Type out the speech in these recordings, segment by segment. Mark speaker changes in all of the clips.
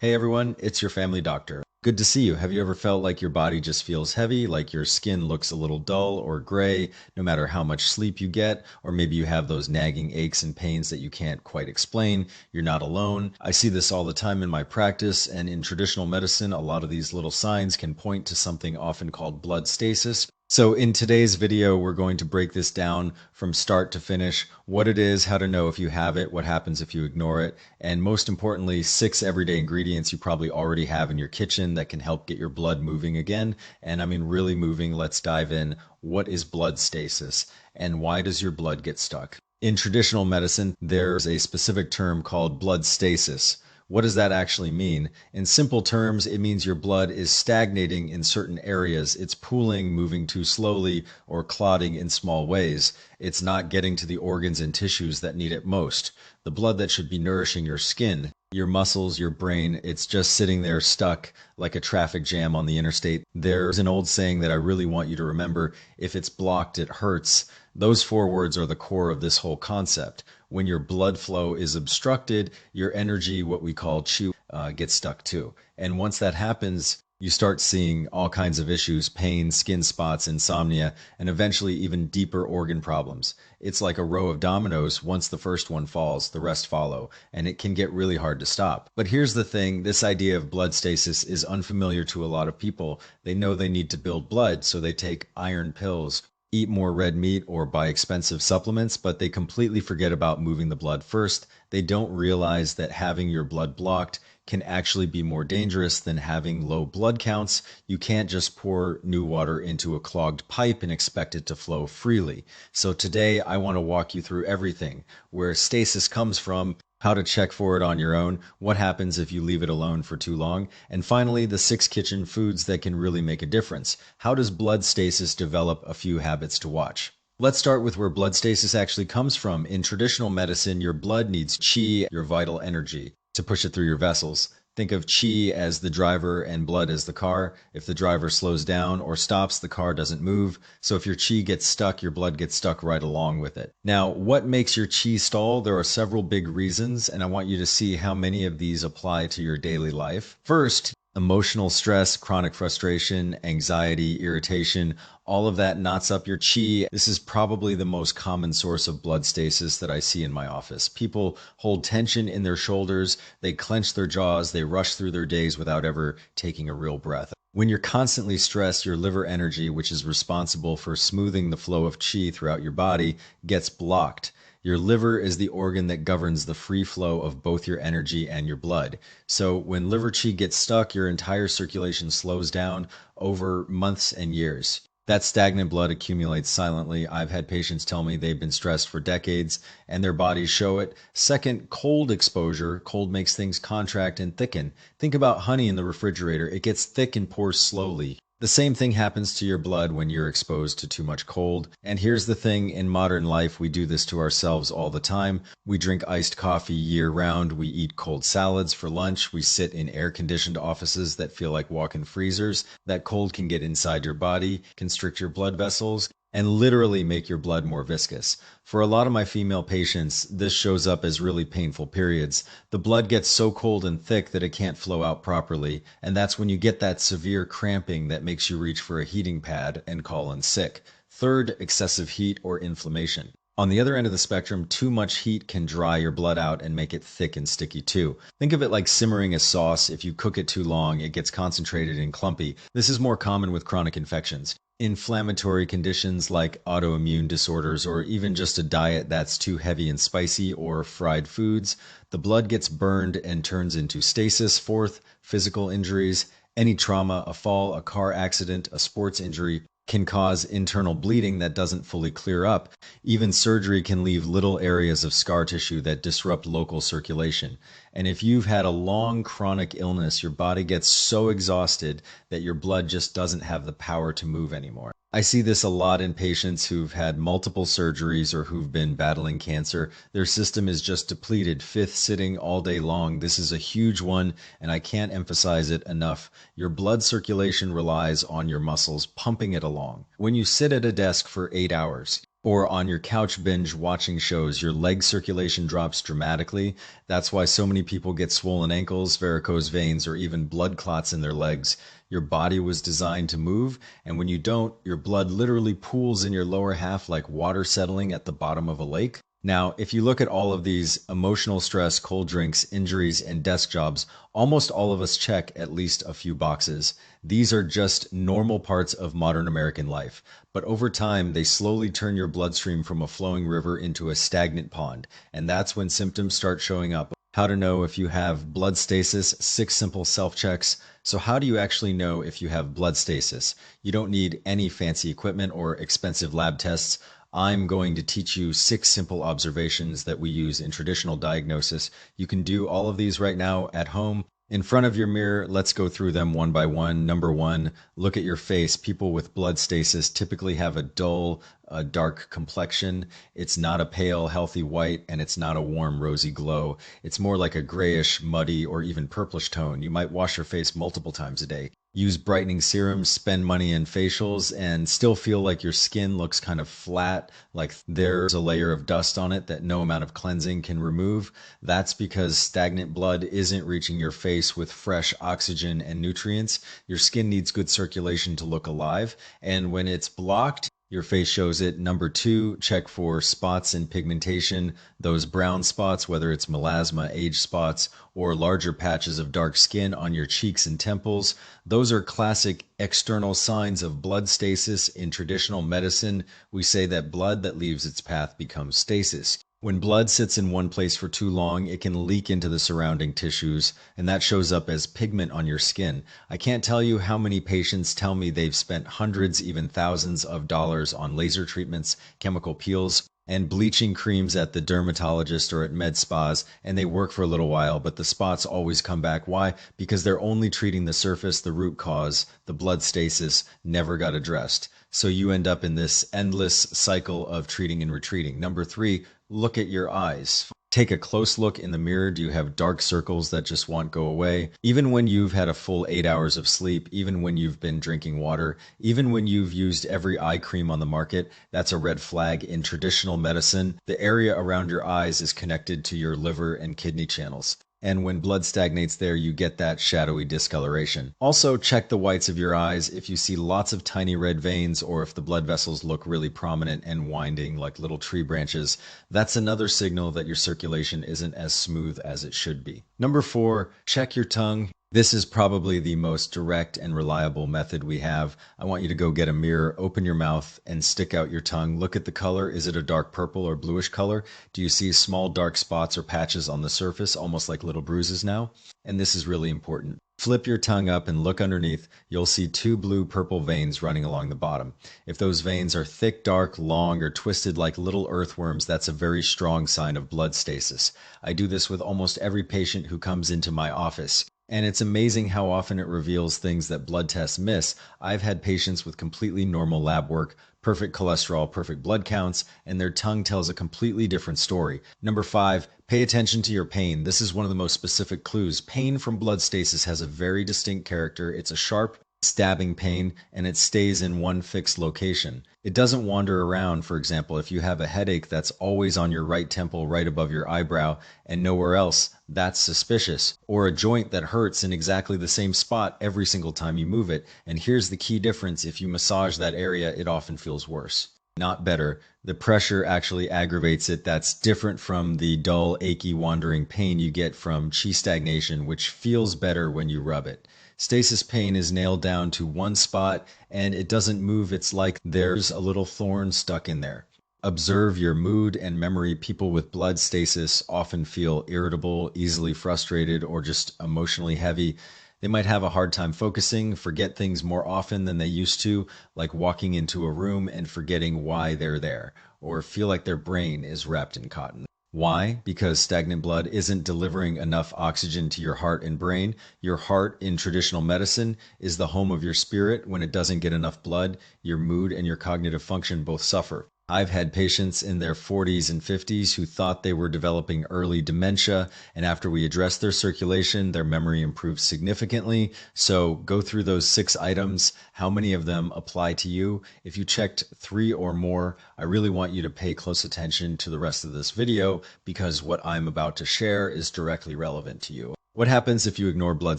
Speaker 1: Hey everyone, it's your family doctor. Good to see you. Have you ever felt like your body just feels heavy, like your skin looks a little dull or gray, no matter how much sleep you get? Or maybe you have those nagging aches and pains that you can't quite explain. You're not alone. I see this all the time in my practice, and in traditional medicine, a lot of these little signs can point to something often called blood stasis. So in today's video, we're going to break this down from start to finish, what it is, how to know if you have it, what happens if you ignore it, and most importantly, 6 everyday ingredients you probably already have in your kitchen that can help get your blood moving again. And I mean really moving. Let's dive in. What is blood stasis and why does your blood get stuck? In traditional medicine, there's a specific term called blood stasis. What does that actually mean? In simple terms, it means your blood is stagnating in certain areas. It's pooling, moving too slowly, or clotting in small ways. It's not getting to the organs and tissues that need it most. The blood that should be nourishing your skin, your muscles, your brain, it's just sitting there stuck like a traffic jam on the interstate. There's an old saying that I really want you to remember: if it's blocked, it hurts. Those 4 words are the core of this whole concept. When your blood flow is obstructed, your energy, what we call chi, gets stuck too. And once that happens, you start seeing all kinds of issues: pain, skin spots, insomnia, and eventually even deeper organ problems. It's like a row of dominoes. Once the first one falls, the rest follow, and it can get really hard to stop. But here's the thing: this idea of blood stasis is unfamiliar to a lot of people. They know they need to build blood, so they take iron pills, eat more red meat, or buy expensive supplements, but they completely forget about moving the blood first. They don't realize that having your blood blocked can actually be more dangerous than having low blood counts. You can't just pour new water into a clogged pipe and expect it to flow freely. So today I want to walk you through everything: where stasis comes from, how to check for it on your own, what happens if you leave it alone for too long, and finally, the 6 kitchen foods that can really make a difference. How does blood stasis develop? A few habits to watch. Let's start with where blood stasis actually comes from. In traditional medicine, your blood needs chi, your vital energy, to push it through your vessels. Think of chi as the driver and blood as the car. If the driver slows down or stops, the car doesn't move. So if your chi gets stuck, your blood gets stuck right along with it. Now, what makes your chi stall? There are several big reasons, and I want you to see how many of these apply to your daily life. First, emotional stress, chronic frustration, anxiety, irritation, all of that knots up your chi. This is probably the most common source of blood stasis that I see in my office. People hold tension in their shoulders, they clench their jaws, they rush through their days without ever taking a real breath. When you're constantly stressed, your liver energy, which is responsible for smoothing the flow of chi throughout your body, gets blocked. Your liver is the organ that governs the free flow of both your energy and your blood. So when liver chi gets stuck, your entire circulation slows down over months and years. That stagnant blood accumulates silently. I've had patients tell me they've been stressed for decades and their bodies show it. Second, cold exposure. Cold makes things contract and thicken. Think about honey in the refrigerator. It gets thick and pours slowly. The same thing happens to your blood when you're exposed to too much cold. And here's the thing: in modern life, we do this to ourselves all the time. We drink iced coffee year round. We eat cold salads for lunch. We sit in air-conditioned offices that feel like walk-in freezers. That cold can get inside your body, constrict your blood vessels, and literally make your blood more viscous. For a lot of my female patients, this shows up as really painful periods. The blood gets so cold and thick that it can't flow out properly, and that's when you get that severe cramping that makes you reach for a heating pad and call in sick. Third, excessive heat or inflammation. On the other end of the spectrum, too much heat can dry your blood out and make it thick and sticky too. Think of it like simmering a sauce. If you cook it too long, it gets concentrated and clumpy. This is more common with chronic infections. Inflammatory conditions like autoimmune disorders, or even just a diet that's too heavy and spicy, or fried foods, the blood gets burned and turns into stasis. Fourth, physical injuries. Any trauma, a fall, a car accident, a sports injury, can cause internal bleeding that doesn't fully clear up. Even surgery can leave little areas of scar tissue that disrupt local circulation. And if you've had a long chronic illness, your body gets so exhausted that your blood just doesn't have the power to move anymore. I see this a lot in patients who've had multiple surgeries or who've been battling cancer. Their system is just depleted, fifth sitting all day long. This is a huge one, and I can't emphasize it enough. Your blood circulation relies on your muscles pumping it along. When you sit at a desk for 8 hours, Or on your couch binge watching shows, your leg circulation drops dramatically. That's why so many people get swollen ankles, varicose veins, or even blood clots in their legs. Your body was designed to move, and when you don't, your blood literally pools in your lower half like water settling at the bottom of a lake. Now, if you look at all of these emotional stress, cold drinks, injuries, and desk jobs, almost all of us check at least a few boxes. These are just normal parts of modern American life. But over time, they slowly turn your bloodstream from a flowing river into a stagnant pond. And that's when symptoms start showing up. How to know if you have blood stasis, 6 simple self-checks. So how do you actually know if you have blood stasis? You don't need any fancy equipment or expensive lab tests. I'm going to teach you 6 simple observations that we use in traditional diagnosis. You can do all of these right now at home. In front of your mirror, let's go through them one by one. Number 1, look at your face. People with blood stasis typically have a dull, dark complexion. It's not a pale, healthy white, and it's not a warm, rosy glow. It's more like a grayish, muddy, or even purplish tone. You might wash your face multiple times a day. Use brightening serums, spend money in facials, and still feel like your skin looks kind of flat, like there's a layer of dust on it that no amount of cleansing can remove. That's because stagnant blood isn't reaching your face with fresh oxygen and nutrients. Your skin needs good circulation to look alive, and when it's blocked, your face shows it. Number 2, check for spots and pigmentation. Those brown spots, whether it's melasma, age spots, or larger patches of dark skin on your cheeks and temples. Those are classic external signs of blood stasis. In traditional medicine, we say that blood that leaves its path becomes stasis. When blood sits in one place for too long, it can leak into the surrounding tissues, and that shows up as pigment on your skin. I can't tell you how many patients tell me they've spent hundreds, even thousands of dollars on laser treatments, chemical peels, and bleaching creams at the dermatologist or at med spas, and they work for a little while, but the spots always come back. Why? Because they're only treating the surface, the root cause. The blood stasis never got addressed. So you end up in this endless cycle of treating and retreating. Number 3, look at your eyes. Take a close look in the mirror. Do you have dark circles that just won't go away? Even when you've had a full 8 hours of sleep, even when you've been drinking water, even when you've used every eye cream on the market, that's a red flag. In traditional medicine, the area around your eyes is connected to your liver and kidney channels. And when blood stagnates there, you get that shadowy discoloration. Also, check the whites of your eyes. If you see lots of tiny red veins, or if the blood vessels look really prominent and winding like little tree branches, that's another signal that your circulation isn't as smooth as it should be. Number 4, check your tongue. This is probably the most direct and reliable method we have. I want you to go get a mirror, open your mouth, and stick out your tongue. Look at the color. Is it a dark purple or bluish color? Do you see small dark spots or patches on the surface, almost like little bruises now? And this is really important. Flip your tongue up and look underneath. You'll see 2 blue-purple veins running along the bottom. If those veins are thick, dark, long, or twisted like little earthworms, that's a very strong sign of blood stasis. I do this with almost every patient who comes into my office. And it's amazing how often it reveals things that blood tests miss. I've had patients with completely normal lab work, perfect cholesterol, perfect blood counts, and their tongue tells a completely different story. Number 5, pay attention to your pain. This is one of the most specific clues. Pain from blood stasis has a very distinct character. It's a sharp, stabbing pain, and it stays in one fixed location. It doesn't wander around. For example, if you have a headache that's always on your right temple, right above your eyebrow, and nowhere else, that's suspicious. Or a joint that hurts in exactly the same spot every single time you move it. And here's the key difference. If you massage that area, it often feels worse, not better. The pressure actually aggravates it. That's different from the dull, achy, wandering pain you get from chi stagnation, which feels better when you rub it. Stasis pain is nailed down to one spot and it doesn't move. It's like there's a little thorn stuck in there. Observe your mood and memory. People with blood stasis often feel irritable, easily frustrated, or just emotionally heavy. They might have a hard time focusing, forget things more often than they used to, like walking into a room and forgetting why they're there, or feel like their brain is wrapped in cotton. Why? Because stagnant blood isn't delivering enough oxygen to your heart and brain. Your heart in traditional medicine is the home of your spirit. When it doesn't get enough blood, your mood and your cognitive function both suffer. I've had patients in their 40s and 50s who thought they were developing early dementia, and after we addressed their circulation, their memory improved significantly. So go through those 6 items. How many of them apply to you? If you checked 3 or more, I really want you to pay close attention to the rest of this video because what I'm about to share is directly relevant to you. What happens if you ignore blood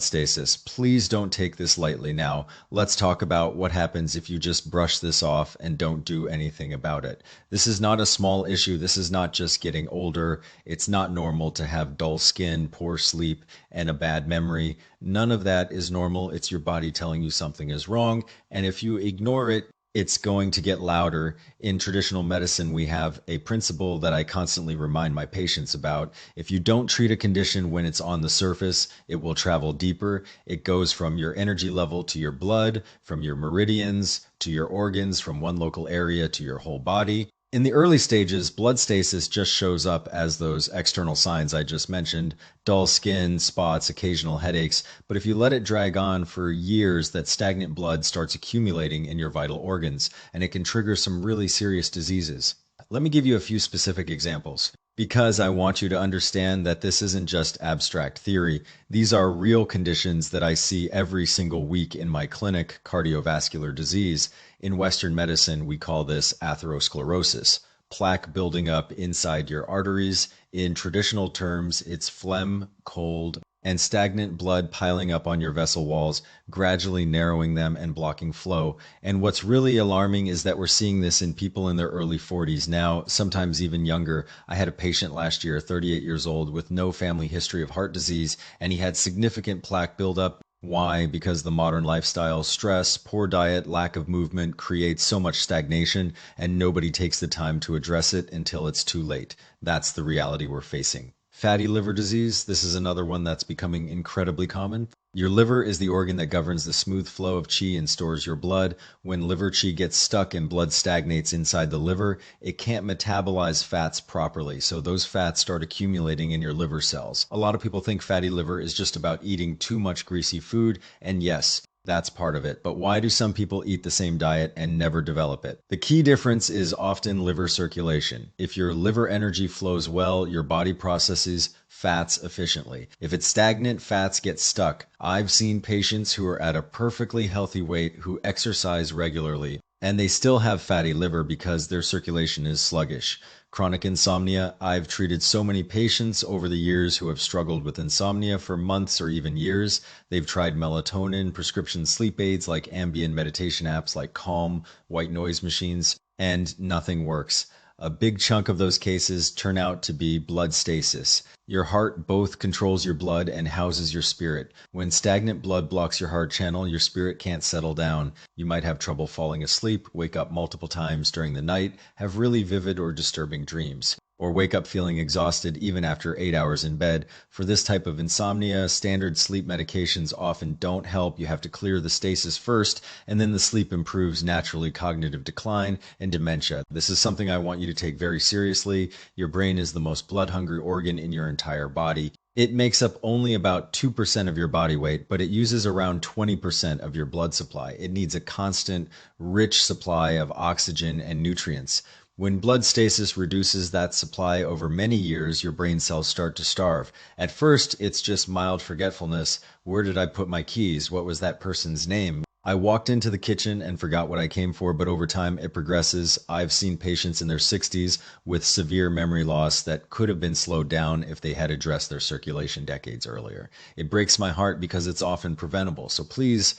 Speaker 1: stasis? Please don't take this lightly now. Let's talk about what happens if you just brush this off and don't do anything about it. This is not a small issue. This is not just getting older. It's not normal to have dull skin, poor sleep, and a bad memory. None of that is normal. It's your body telling you something is wrong. And if you ignore it, it's going to get louder. In traditional medicine, we have a principle that I constantly remind my patients about. If you don't treat a condition when it's on the surface, it will travel deeper. It goes from your energy level to your blood, from your meridians to your organs, from one local area to your whole body. In the early stages, blood stasis just shows up as those external signs I just mentioned, dull skin, spots, occasional headaches. But if you let it drag on for years, that stagnant blood starts accumulating in your vital organs, and it can trigger some really serious diseases. Let me give you a few specific examples, because I want you to understand that this isn't just abstract theory. These are real conditions that I see every single week in my clinic, cardiovascular disease. In Western medicine, we call this atherosclerosis, plaque building up inside your arteries. In traditional terms, it's phlegm, cold, and stagnant blood piling up on your vessel walls, gradually narrowing them and blocking flow. And what's really alarming is that we're seeing this in people in their early 40s now, sometimes even younger. I had a patient last year, 38 years old, with no family history of heart disease, and he had significant plaque buildup. Why? Because the modern lifestyle, stress, poor diet, lack of movement creates so much stagnation, and nobody takes the time to address it until it's too late. That's the reality we're facing. Fatty liver disease, this is another one that's becoming incredibly common. Your liver is the organ that governs the smooth flow of qi and stores your blood. When liver qi gets stuck and blood stagnates inside the liver, it can't metabolize fats properly, so those fats start accumulating in your liver cells. A lot of people think fatty liver is just about eating too much greasy food, and yes, that's part of it. But why do some people eat the same diet and never develop it? The key difference is often liver circulation. If your liver energy flows well, your body processes fats efficiently. If it's stagnant, fats get stuck. I've seen patients who are at a perfectly healthy weight who exercise regularly, and they still have fatty liver because their circulation is sluggish. Chronic insomnia. I've treated so many patients over the years who have struggled with insomnia for months or even years. They've tried melatonin, prescription sleep aids like ambient meditation apps like Calm, white noise machines, and nothing works. A big chunk of those cases turn out to be blood stasis. Your heart both controls your blood and houses your spirit. When stagnant blood blocks your heart channel, your spirit can't settle down. You might have trouble falling asleep, wake up multiple times during the night, have really vivid or disturbing dreams, or wake up feeling exhausted even after 8 hours in bed. For this type of insomnia, standard sleep medications often don't help. You have to clear the stasis first, and then the sleep improves naturally cognitive decline and dementia. This is something I want you to take very seriously. Your brain is the most blood-hungry organ in your entire body. It makes up only about 2% of your body weight, but it uses around 20% of your blood supply. It needs a constant, rich supply of oxygen and nutrients. When blood stasis reduces that supply over many years, your brain cells start to starve. At first, it's just mild forgetfulness. Where did I put my keys? What was that person's name? I walked into the kitchen and forgot what I came for, but over time it progresses. I've seen patients in their 60s with severe memory loss that could have been slowed down if they had addressed their circulation decades earlier. It breaks my heart because it's often preventable. So please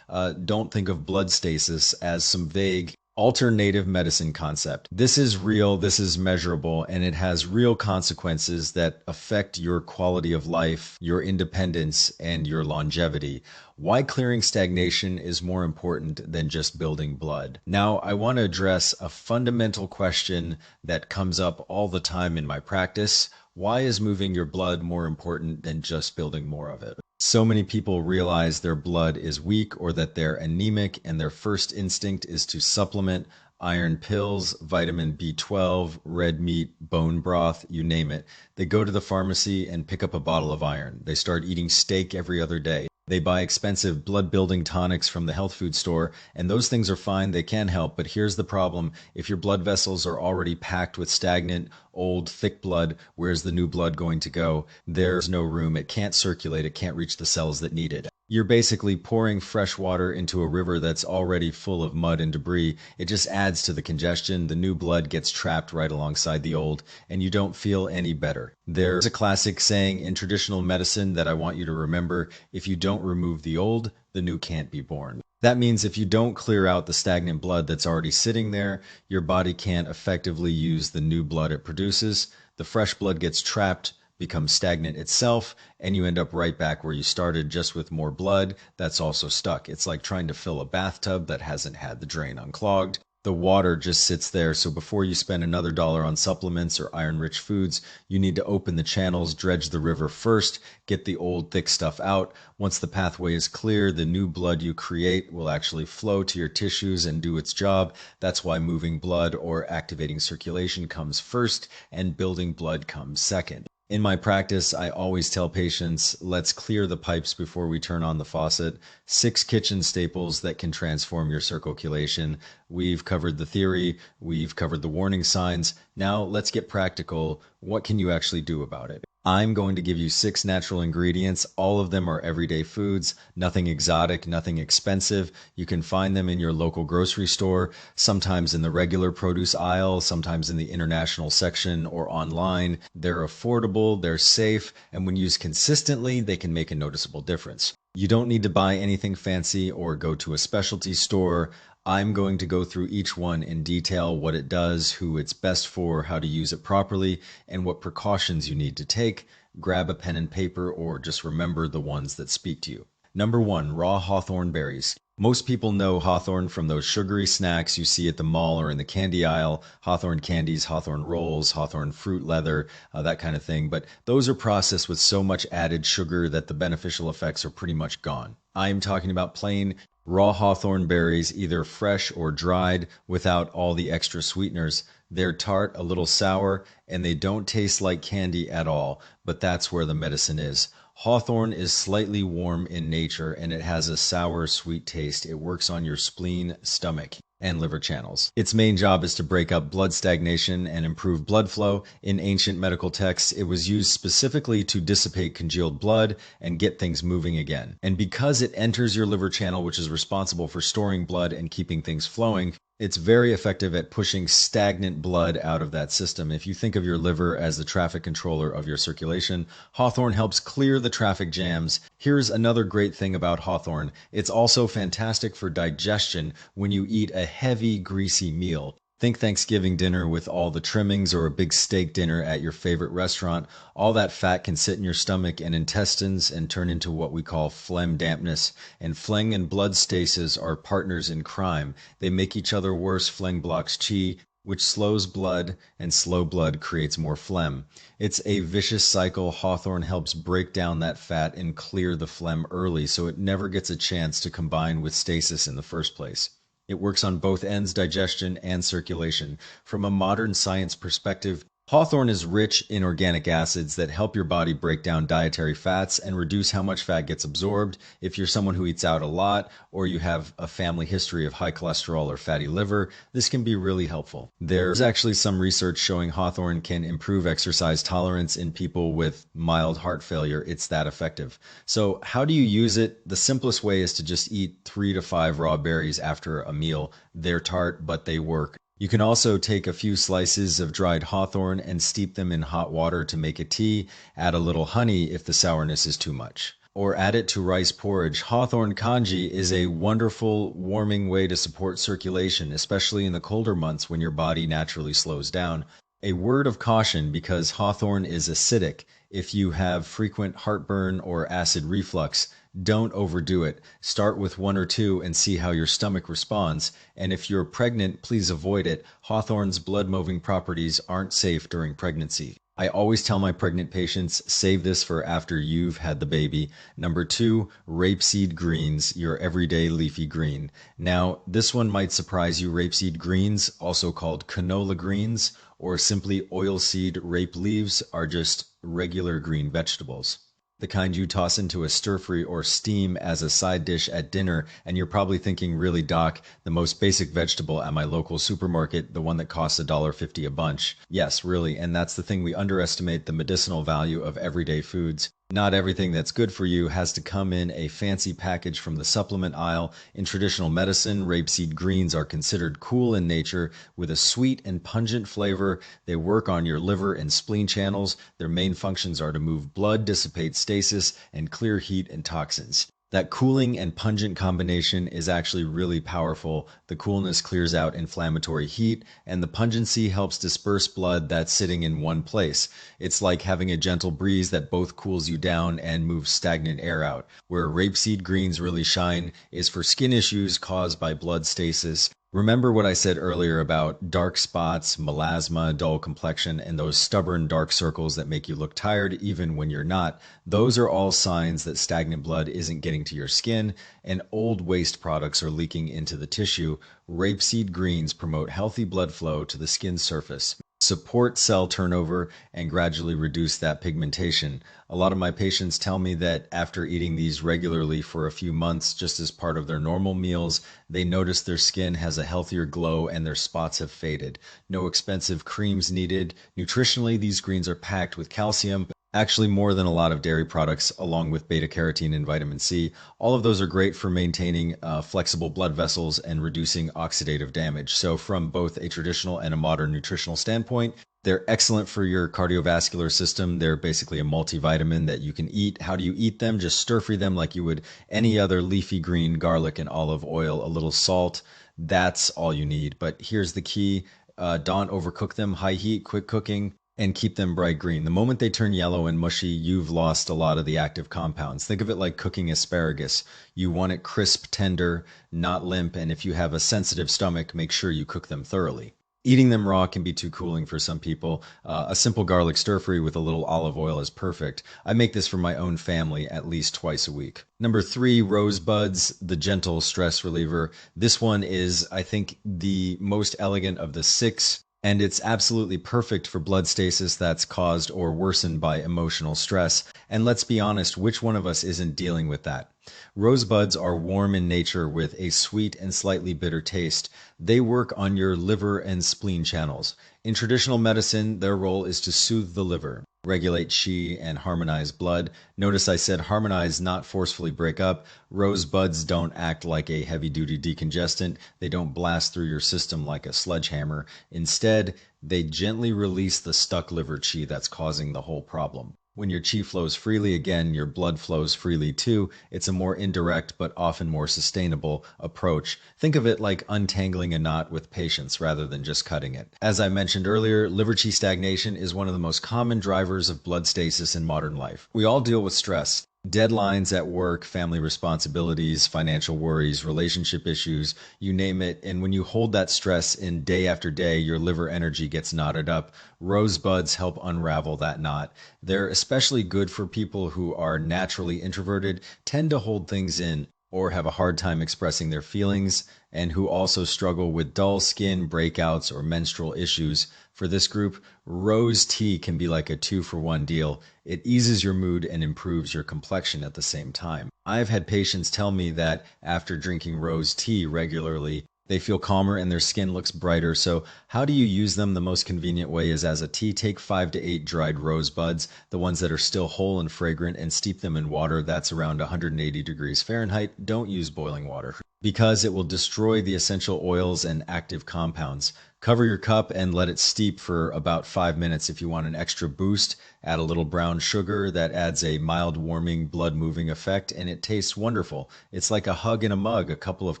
Speaker 1: don't think of blood stasis as some vague alternative medicine concept. This is real, this is measurable, and it has real consequences that affect your quality of life, your independence, and your longevity. Why clearing stagnation is more important than just building blood. Now, I want to address a fundamental question that comes up all the time in my practice. Why is moving your blood more important than just building more of it? So many people realize their blood is weak or that they're anemic, and their first instinct is to supplement iron pills, vitamin B12, red meat, bone broth, you name it. They go to the pharmacy and pick up a bottle of iron. They start eating steak every other day. They buy expensive blood building tonics from the health food store, and those things are fine, they can help, but here's the problem. If your blood vessels are already packed with stagnant, old, thick blood, where's the new blood going to go? There's no room, it can't circulate, it can't reach the cells that need it. You're basically pouring fresh water into a river that's already full of mud and debris. It just adds to the congestion. The new blood gets trapped right alongside the old, and you don't feel any better. There's a classic saying in traditional medicine that I want you to remember: if you don't remove the old, the new can't be born. That means if you don't clear out the stagnant blood that's already sitting there, your body can't effectively use the new blood it produces. The fresh blood gets trapped, becomes stagnant itself, and you end up right back where you started, just with more blood that's also stuck. It's like trying to fill a bathtub that hasn't had the drain unclogged. The water just sits there, so before you spend another dollar on supplements or iron-rich foods, you need to open the channels, dredge the river first, get the old thick stuff out. Once the pathway is clear, the new blood you create will actually flow to your tissues and do its job. That's why moving blood or activating circulation comes first and building blood comes second. In my practice, I always tell patients, let's clear the pipes before we turn on the faucet. 6 kitchen staples that can transform your circulation. We've covered the theory, we've covered the warning signs. Now let's get practical. What can you actually do about it? I'm going to give you 6 natural ingredients. All of them are everyday foods, nothing exotic, nothing expensive. You can find them in your local grocery store, sometimes in the regular produce aisle, sometimes in the international section or online. They're affordable, they're safe, and when used consistently, they can make a noticeable difference. You don't need to buy anything fancy or go to a specialty store. I'm going to go through each one in detail: what it does, who it's best for, how to use it properly, and what precautions you need to take. Grab a pen and paper, or just remember the ones that speak to you. Number 1, raw hawthorn berries. Most people know hawthorn from those sugary snacks you see at the mall or in the candy aisle: hawthorn candies, hawthorn rolls, hawthorn fruit leather, that kind of thing. But those are processed with so much added sugar that the beneficial effects are pretty much gone. I'm talking about plain raw hawthorn berries, either fresh or dried, without all the extra sweeteners. They're tart, a little sour, and they don't taste like candy at all, but that's where the medicine is. Hawthorn is slightly warm in nature, and it has a sour, sweet taste. It works on your spleen, stomach, and liver channels. Its main job is to break up blood stagnation and improve blood flow. In ancient medical texts, it was used specifically to dissipate congealed blood and get things moving again. And because it enters your liver channel, which is responsible for storing blood and keeping things flowing, it's very effective at pushing stagnant blood out of that system. If you think of your liver as the traffic controller of your circulation, hawthorn helps clear the traffic jams. Here's another great thing about hawthorn: it's also fantastic for digestion when you eat a heavy, greasy meal. Think Thanksgiving dinner with all the trimmings, or a big steak dinner at your favorite restaurant. All that fat can sit in your stomach and intestines and turn into what we call phlegm dampness. And phlegm and blood stasis are partners in crime. They make each other worse. Phlegm blocks qi, which slows blood, and slow blood creates more phlegm. It's a vicious cycle. Hawthorn helps break down that fat and clear the phlegm early, so it never gets a chance to combine with stasis in the first place. It works on both ends, digestion and circulation. From a modern science perspective, hawthorn is rich in organic acids that help your body break down dietary fats and reduce how much fat gets absorbed. If you're someone who eats out a lot, or you have a family history of high cholesterol or fatty liver, this can be really helpful. There's actually some research showing hawthorn can improve exercise tolerance in people with mild heart failure. It's that effective. So how do you use it? The simplest way is to just eat 3 to 5 raw berries after a meal. They're tart, but they work. You can also take a few slices of dried hawthorn and steep them in hot water to make a tea. Add a little honey if the sourness is too much, or add it to rice porridge. Hawthorn kanji is a wonderful, warming way to support circulation, especially in the colder months when your body naturally slows down. A word of caution, because hawthorn is acidic. If you have frequent heartburn or acid reflux, don't overdo it. Start with 1 or 2 and see how your stomach responds. And if you're pregnant, please avoid it. Hawthorn's blood-moving properties aren't safe during pregnancy. I always tell my pregnant patients, save this for after you've had the baby. Number 2, rapeseed greens, your everyday leafy green. Now, this one might surprise you. Rapeseed greens, also called canola greens, or simply oilseed rape leaves, are just regular green vegetables. The kind you toss into a stir-fry or steam as a side dish at dinner, and you're probably thinking, really, Doc, the most basic vegetable at my local supermarket, the one that costs $1.50 a bunch. Yes, really, and that's the thing, we underestimate the medicinal value of everyday foods. Not everything that's good for you has to come in a fancy package from the supplement aisle. In traditional medicine, rapeseed greens are considered cool in nature with a sweet and pungent flavor. They work on your liver and spleen channels. Their main functions are to move blood, dissipate stasis, and clear heat and toxins. That cooling and pungent combination is actually really powerful. The coolness clears out inflammatory heat, and the pungency helps disperse blood that's sitting in one place. It's like having a gentle breeze that both cools you down and moves stagnant air out. Where rapeseed greens really shine is for skin issues caused by blood stasis. Remember what I said earlier about dark spots, melasma, dull complexion, and those stubborn dark circles that make you look tired even when you're not? Those are all signs that stagnant blood isn't getting to your skin and old waste products are leaking into the tissue. Rapeseed greens promote healthy blood flow to the skin surface, support cell turnover, and gradually reduce that pigmentation. A lot of my patients tell me that after eating these regularly for a few months, just as part of their normal meals, they notice their skin has a healthier glow and their spots have faded. No expensive creams needed. Nutritionally, these greens are packed with calcium, actually more than a lot of dairy products, along with beta carotene and vitamin C. All of those are great for maintaining flexible blood vessels and reducing oxidative damage. So from both a traditional and a modern nutritional standpoint, they're excellent for your cardiovascular system. They're basically a multivitamin that you can eat. How do you eat them? Just stir fry them like you would any other leafy green, garlic and olive oil, a little salt. That's all you need. But here's the key. Don't overcook them. High heat, quick cooking, and keep them bright green. The moment they turn yellow and mushy, you've lost a lot of the active compounds. Think of it like cooking asparagus. You want it crisp, tender, not limp, and if you have a sensitive stomach, make sure you cook them thoroughly. Eating them raw can be too cooling for some people. A simple garlic stir-fry with a little olive oil is perfect. I make this for my own family at least twice a week. Number 3, rosebuds, the gentle stress reliever. This one is, I think, the most elegant of the 6. And it's absolutely perfect for blood stasis that's caused or worsened by emotional stress. And let's be honest, which one of us isn't dealing with that? Rosebuds are warm in nature with a sweet and slightly bitter taste. They work on your liver and spleen channels. In traditional medicine, their role is to soothe the liver, regulate qi, and harmonize blood. Notice I said harmonize, not forcefully break up. Rosebuds don't act like a heavy-duty decongestant. They don't blast through your system like a sledgehammer. Instead, they gently release the stuck liver qi that's causing the whole problem. When your qi flows freely again, your blood flows freely too. It's a more indirect but often more sustainable approach. Think of it like untangling a knot with patience rather than just cutting it. As I mentioned earlier, liver qi stagnation is one of the most common drivers of blood stasis in modern life. We all deal with stress. Deadlines at work, family responsibilities, financial worries, relationship issues, you name it. And when you hold that stress in day after day, your liver energy gets knotted up. Rosebuds help unravel that knot. They're especially good for people who are naturally introverted, tend to hold things in, or have a hard time expressing their feelings, and who also struggle with dull skin, breakouts, or menstrual issues. For this group, rose tea can be like a 2-for-1 deal. It eases your mood and improves your complexion at the same time. I've had patients tell me that after drinking rose tea regularly, they feel calmer and their skin looks brighter. So how do you use them? The most convenient way is as a tea. Take 5 to 8 dried rosebuds, the ones that are still whole and fragrant, and steep them in water that's around 180 degrees Fahrenheit. Don't use boiling water because it will destroy the essential oils and active compounds. Cover your cup and let it steep for about 5 minutes. If you want an extra boost, add a little brown sugar. That adds a mild warming, blood moving effect, and it tastes wonderful. It's like a hug in a mug. A couple of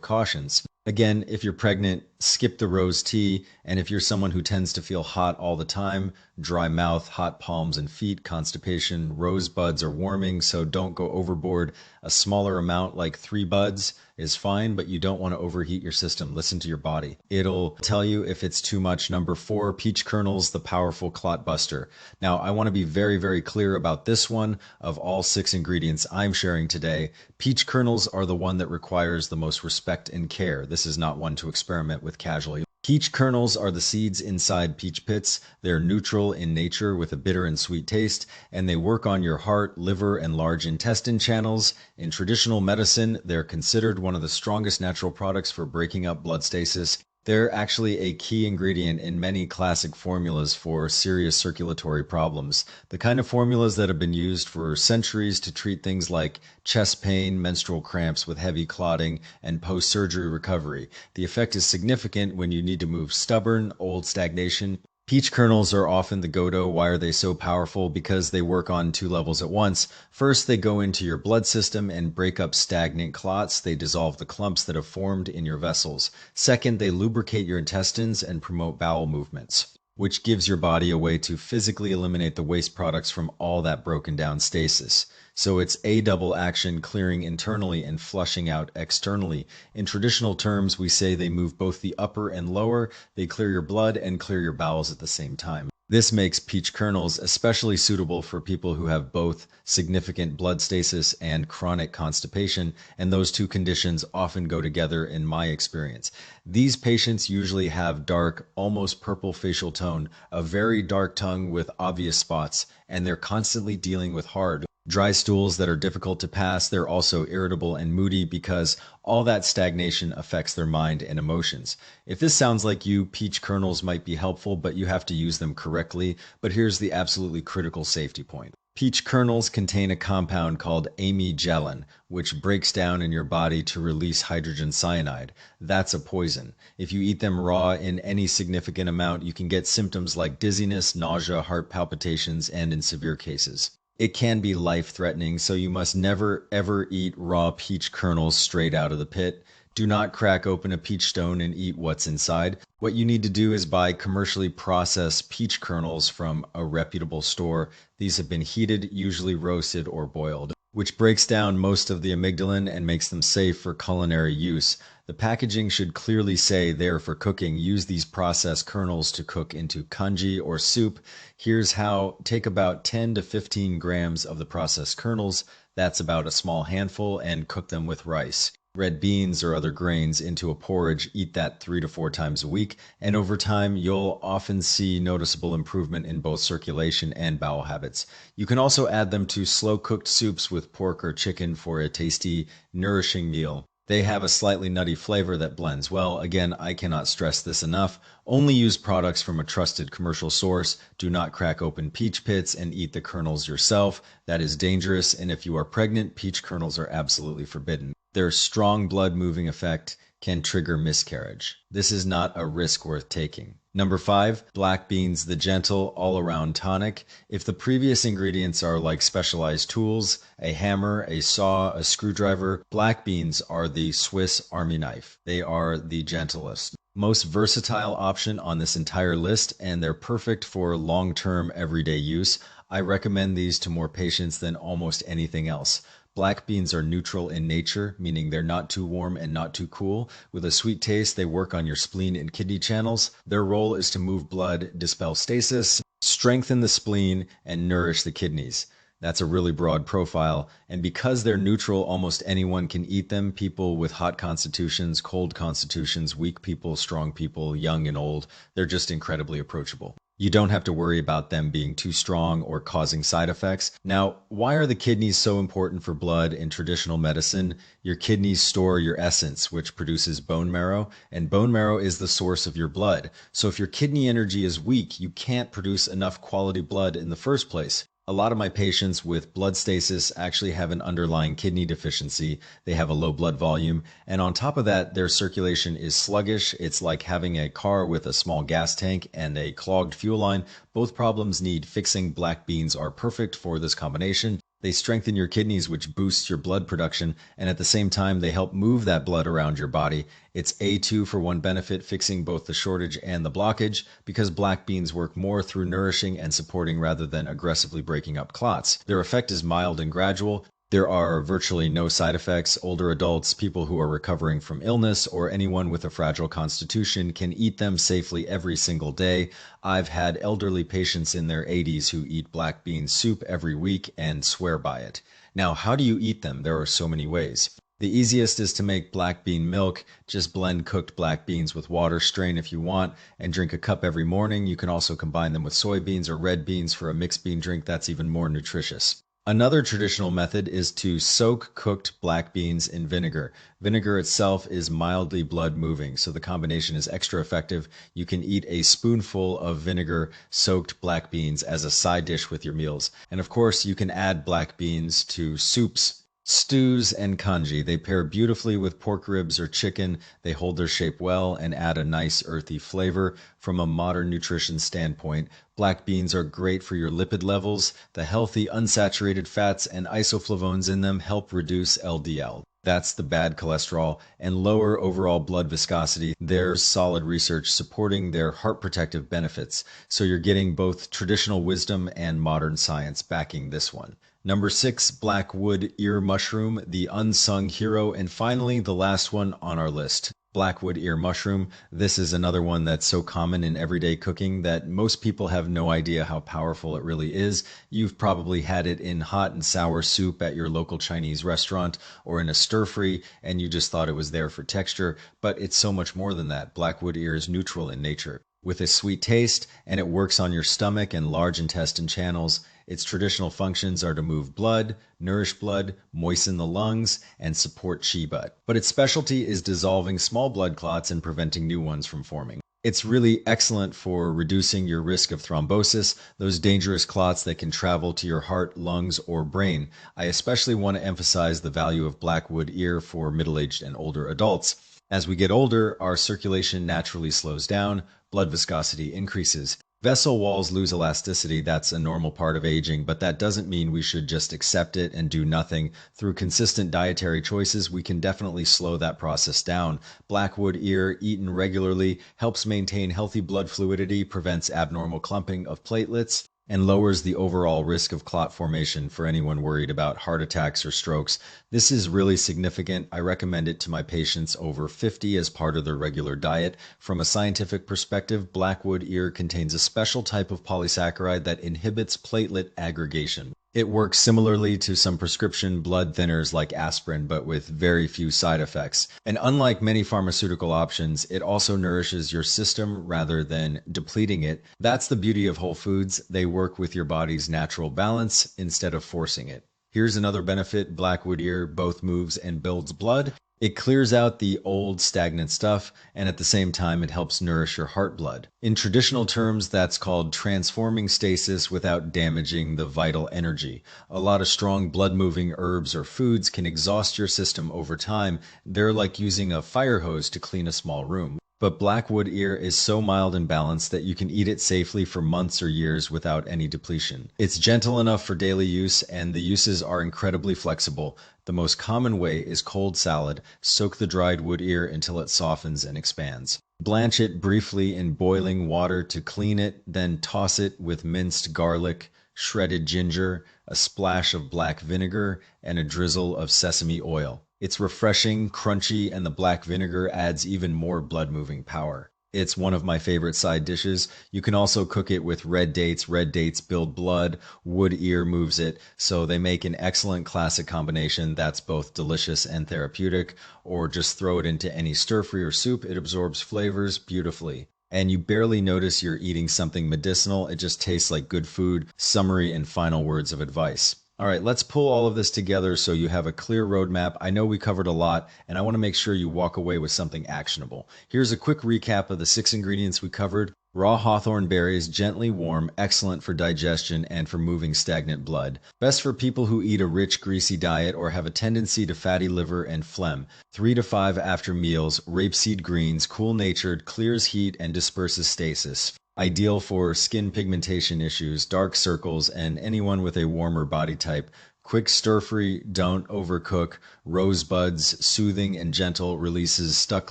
Speaker 1: cautions. Again, if you're pregnant, skip the rose tea. And if you're someone who tends to feel hot all the time, dry mouth, hot palms and feet, constipation, rosebuds are warming, so don't go overboard. A smaller amount, like 3 buds, is fine, but you don't want to overheat your system. Listen to your body. It'll tell you if it's too much. Number 4, peach kernels, the powerful clot buster. Now, I want to be very, very clear about this one. Of all 6 ingredients I'm sharing today, peach kernels are the one that requires the most respect and care. This is not one to experiment with casually. Peach kernels are the seeds inside peach pits. They're neutral in nature with a bitter and sweet taste, and they work on your heart, liver, and large intestine channels. In traditional medicine, they're considered one of the strongest natural products for breaking up blood stasis. They're actually a key ingredient in many classic formulas for serious circulatory problems, the kind of formulas that have been used for centuries to treat things like chest pain, menstrual cramps with heavy clotting, and post-surgery recovery. The effect is significant when you need to move stubborn, old stagnation. Peach kernels are often the go-to. Why are they so powerful? Because they work on two levels at once. First, they go into your blood system and break up stagnant clots. They dissolve the clumps that have formed in your vessels. Second, they lubricate your intestines and promote bowel movements, which gives your body a way to physically eliminate the waste products from all that broken down stasis. So it's a double action, clearing internally and flushing out externally. In traditional terms, we say they move both the upper and lower. They clear your blood and clear your bowels at the same time. This makes peach kernels especially suitable for people who have both significant blood stasis and chronic constipation, and those two conditions often go together in my experience. These patients usually have dark, almost purple facial tone, a very dark tongue with obvious spots, and they're constantly dealing with hard, dry stools that are difficult to pass. They're also irritable and moody because all that stagnation affects their mind and emotions. If this sounds like you, peach kernels might be helpful, but you have to use them correctly. But here's the absolutely critical safety point. Peach kernels contain a compound called amigelin, which breaks down in your body to release hydrogen cyanide. That's a poison. If you eat them raw in any significant amount, you can get symptoms like dizziness, nausea, heart palpitations, and in severe cases, it can be life-threatening, so you must never ever eat raw peach kernels straight out of the pit. Do not crack open a peach stone and eat what's inside. What you need to do is buy commercially processed peach kernels from a reputable store. These have been heated, usually roasted or boiled, which breaks down most of the amygdalin and makes them safe for culinary use. The packaging should clearly say they're for cooking. Use these processed kernels to cook into congee or soup. Here's how. Take about 10 to 15 grams of the processed kernels, that's about a small handful, and cook them with rice, red beans, or other grains into a porridge. Eat that 3 to 4 times a week, and over time you'll often see noticeable improvement in both circulation and bowel habits. You can also add them to slow-cooked soups with pork or chicken for a tasty, nourishing meal. They have a slightly nutty flavor that blends well. Again, I cannot stress this enough. Only use products from a trusted commercial source. Do not crack open peach pits and eat the kernels yourself. That is dangerous, and if you are pregnant, peach kernels are absolutely forbidden. Their strong blood-moving effect can trigger miscarriage. This is not a risk worth taking. Number 5, black beans, the gentle all-around tonic. If the previous ingredients are like specialized tools, a hammer, a saw, a screwdriver, black beans are the Swiss Army knife. They are the gentlest, most versatile option on this entire list, and they're perfect for long-term everyday use. I recommend these to more patients than almost anything else. Black beans are neutral in nature, meaning they're not too warm and not too cool. With a sweet taste, they work on your spleen and kidney channels. Their role is to move blood, dispel stasis, strengthen the spleen, and nourish the kidneys. That's a really broad profile, and because they're neutral, almost anyone can eat them. People with hot constitutions, cold constitutions, weak people, strong people, young and old, they're just incredibly approachable. You don't have to worry about them being too strong or causing side effects. Now, why are the kidneys so important for blood in traditional medicine? Your kidneys store your essence, which produces bone marrow, and bone marrow is the source of your blood. So if your kidney energy is weak, you can't produce enough quality blood in the first place. A lot of my patients with blood stasis actually have an underlying kidney deficiency. They have a low blood volume, and on top of that, their circulation is sluggish. It's like having a car with a small gas tank and a clogged fuel line. Both problems need fixing. Black beans are perfect for this combination. They strengthen your kidneys, which boosts your blood production, and at the same time, they help move that blood around your body. It's a 2-for-1 benefit, fixing both the shortage and the blockage, because black beans work more through nourishing and supporting rather than aggressively breaking up clots. Their effect is mild and gradual. There are virtually no side effects. Older adults, people who are recovering from illness, or anyone with a fragile constitution can eat them safely every single day. I've had elderly patients in their 80s who eat black bean soup every week and swear by it. Now, how do you eat them? There are so many ways. The easiest is to make black bean milk. Just blend cooked black beans with water, strain if you want, and drink a cup every morning. You can also combine them with soybeans or red beans for a mixed bean drink that's even more nutritious. Another traditional method is to soak cooked black beans in vinegar. Vinegar itself is mildly blood moving, so the combination is extra effective. You can eat a spoonful of vinegar soaked black beans as a side dish with your meals. And of course, you can add black beans to soups, stews, and congee. They pair beautifully with pork ribs or chicken. They hold their shape well and add a nice earthy flavor. From a modern nutrition standpoint, black beans are great for your lipid levels. The healthy unsaturated fats and isoflavones in them help reduce LDL. That's the bad cholesterol and lower overall blood viscosity. There's solid research supporting their heart protective benefits. So you're getting both traditional wisdom and modern science backing this one. Number 6, blackwood ear mushroom, the unsung hero. And finally, the last one on our list, blackwood ear mushroom. This is another one that's so common in everyday cooking that most people have no idea how powerful it really is. You've probably had it in hot and sour soup at your local Chinese restaurant or in a stir-fry, and you just thought it was there for texture, but it's so much more than that. Blackwood ear is neutral in nature, with a sweet taste, and it works on your stomach and large intestine channels. Its traditional functions are to move blood, nourish blood, moisten the lungs, and support qi butt. But its specialty is dissolving small blood clots and preventing new ones from forming. It's really excellent for reducing your risk of thrombosis, those dangerous clots that can travel to your heart, lungs, or brain. I especially want to emphasize the value of blackwood ear for middle-aged and older adults. As we get older, our circulation naturally slows down, blood viscosity increases. Vessel walls lose elasticity. That's a normal part of aging, but that doesn't mean we should just accept it and do nothing. Through consistent dietary choices, we can definitely slow that process down. Blackwood ear, eaten regularly, helps maintain healthy blood fluidity, prevents abnormal clumping of platelets, and lowers the overall risk of clot formation for anyone worried about heart attacks or strokes. This is really significant. I recommend it to my patients over 50 as part of their regular diet. From a scientific perspective, blackwood ear contains a special type of polysaccharide that inhibits platelet aggregation. It works similarly to some prescription blood thinners like aspirin, but with very few side effects. And unlike many pharmaceutical options, it also nourishes your system rather than depleting it. That's the beauty of whole foods. They work with your body's natural balance instead of forcing it. Here's another benefit. Blackwood ear both moves and builds blood. It clears out the old stagnant stuff, and at the same time it helps nourish your heart blood. In traditional terms, that's called transforming stasis without damaging the vital energy. A lot of strong blood-moving herbs or foods can exhaust your system over time. They're like using a fire hose to clean a small room. But blackwood ear is so mild and balanced that you can eat it safely for months or years without any depletion. It's gentle enough for daily use, and the uses are incredibly flexible. The most common way is cold salad. Soak the dried wood ear until it softens and expands. Blanch it briefly in boiling water to clean it, then toss it with minced garlic, shredded ginger, a splash of black vinegar, and a drizzle of sesame oil. It's refreshing, crunchy, and the black vinegar adds even more blood-moving power. It's one of my favorite side dishes. You can also cook it with red dates. Red dates build blood, wood ear moves it, so they make an excellent classic combination that's both delicious and therapeutic. Or just throw it into any stir-fry or soup. It absorbs flavors beautifully. And you barely notice you're eating something medicinal. It just tastes like good food. Summary and final words of advice. All right, let's pull all of this together so you have a clear roadmap. I know we covered a lot, and I want to make sure you walk away with something actionable. Here's a quick recap of the 6 ingredients we covered. Raw hawthorn berries, gently warm, excellent for digestion and for moving stagnant blood. Best for people who eat a rich, greasy diet or have a tendency to fatty liver and phlegm. 3 to 5 after meals. Rapeseed greens, cool-natured, clears heat and disperses stasis. Ideal for skin pigmentation issues, dark circles, and anyone with a warmer body type. Quick stir-fry, don't overcook. Rosebuds, soothing and gentle, releases stuck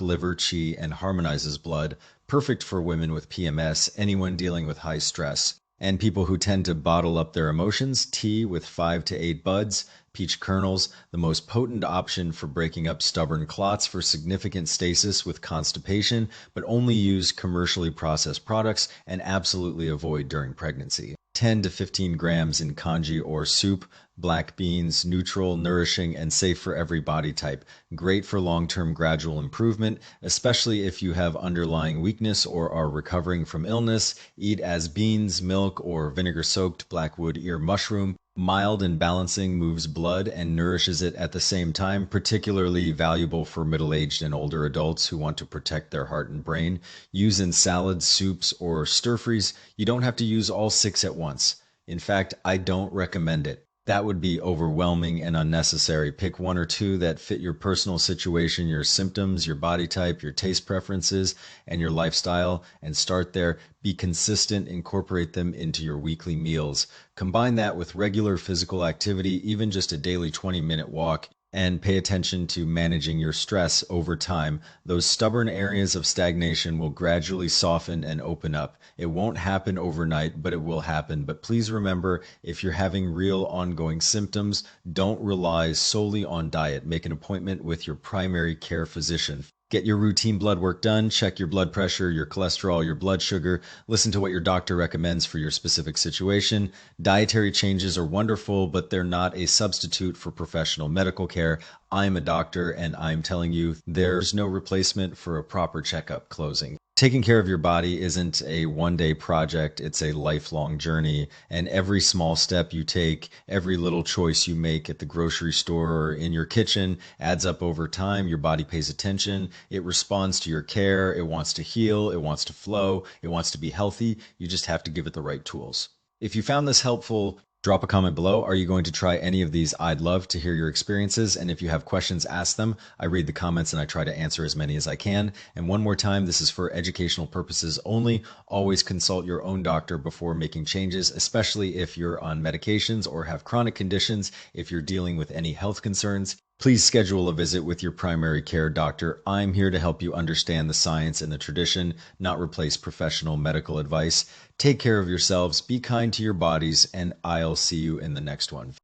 Speaker 1: liver qi and harmonizes blood. Perfect for women with PMS, anyone dealing with high stress. And people who tend to bottle up their emotions. Tea with 5 to 8 buds. Peach kernels, the most potent option for breaking up stubborn clots for significant stasis with constipation, but only use commercially processed products and absolutely avoid during pregnancy. 10 to 15 grams in congee or soup. Black beans, neutral, nourishing, and safe for every body type. Great for long-term gradual improvement, especially if you have underlying weakness or are recovering from illness. Eat as beans, milk, or vinegar-soaked blackwood ear mushroom. Mild and balancing, moves blood and nourishes it at the same time, particularly valuable for middle-aged and older adults who want to protect their heart and brain. Use in salads, soups, or stir-fries. You don't have to use all 6 at once. In fact, I don't recommend it. That would be overwhelming and unnecessary. Pick 1 or 2 that fit your personal situation, your symptoms, your body type, your taste preferences, and your lifestyle, and start there. Be consistent, incorporate them into your weekly meals. Combine that with regular physical activity, even just a daily 20-minute walk, and pay attention to managing your stress over time. Those stubborn areas of stagnation will gradually soften and open up. It won't happen overnight, but it will happen. But please remember, if you're having real ongoing symptoms, don't rely solely on diet. Make an appointment with your primary care physician. Get your routine blood work done, check your blood pressure, your cholesterol, your blood sugar, listen to what your doctor recommends for your specific situation. Dietary changes are wonderful, but they're not a substitute for professional medical care. I'm a doctor, and I'm telling you, there's no replacement for a proper checkup. Closing. Taking care of your body isn't a one-day project, it's a lifelong journey. And every small step you take, every little choice you make at the grocery store or in your kitchen adds up over time. Your body pays attention. It responds to your care. It wants to heal. It wants to flow. It wants to be healthy. You just have to give it the right tools. If you found this helpful, drop a comment below. Are you going to try any of these? I'd love to hear your experiences. And if you have questions, ask them. I read the comments and I try to answer as many as I can. And one more time, this is for educational purposes only. Always consult your own doctor before making changes, especially if you're on medications or have chronic conditions. If you're dealing with any health concerns, please schedule a visit with your primary care doctor. I'm here to help you understand the science and the tradition, not replace professional medical advice. Take care of yourselves, be kind to your bodies, and I'll see you in the next one.